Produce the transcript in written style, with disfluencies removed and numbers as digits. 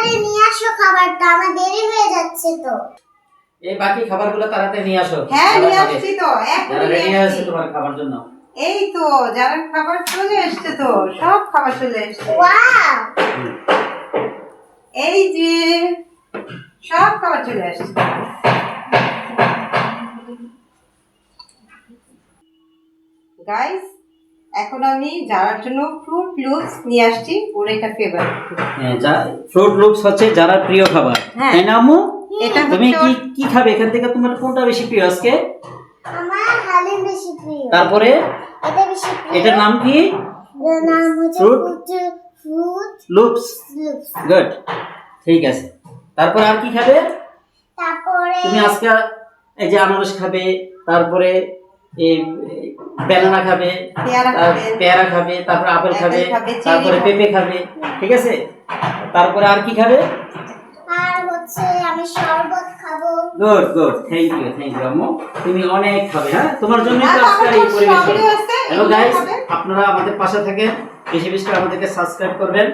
তাড়াতাড়ি নিয়ে আসো খাবারটা, আমার দেরি হয়ে যাচ্ছে তো। এই বাকি খাবারগুলো তাড়াতাড়ি নিয়ে আসো। হ্যাঁ নিয়ে আসছি তো, এখন রেডি নিয়ে আছে আসছি। তোমার খাবার জন্য। এই তো যারা খাবার চলে এসছে, তো সব খাবার চলে এসছে। ওয়াও, এই যে সব খাবার চলে আসছে। গাইস, এখন আমি যারার জন্য ফ্রুট লুপস নিয়ে আসছি, ওর এটা ফেভারিট। হ্যাঁ, ফ্রুট লুপস হচ্ছে যারা প্রিয় খাবার, হ্যাঁ। তাই না আম্মু? এটা তুমি হচ্ছে কি কি খাবে এখান থেকে? তোমার কোনটা বেশি প্রিয় আজকে? আমার হালিম বেশি প্রিয়। তারপরে এটা বেশি প্রিয়। এটার নাম কি? এর নাম হচ্ছে Fruit? Fruit loops. Loops. Good, ঠিক আছে। তারপরে আর কি খাবে তারপরে তুমি আজকে? এই যে আনারস খাবে, তারপরে এই ব্যানানা খাবে, পেয়ারা খাবে। পেয়ারা খাবে, তারপরে আপেল খাবে, আপেল খাবে, চেরি তারপরে খাবে। পেঁপে খাবে, ঠিক আছে? তারপরে আর কি খাবে? আর হচ্ছে আমি শরবত খাবো। গুড গুড, থ্যাংক ইউ আম্মু, তুমি অনেক খাবে। হ্যাঁ, তোমার জন্য আর তো আজকে আমার এই তো পরিবেশ। সবই আছে, হ্যালো এগুলো গাইস, খাবে। আপনারা আমাদের পাশে থেকে বেশি বেশি করে আমাদেরকে সাবস্ক্রাইব করবেন।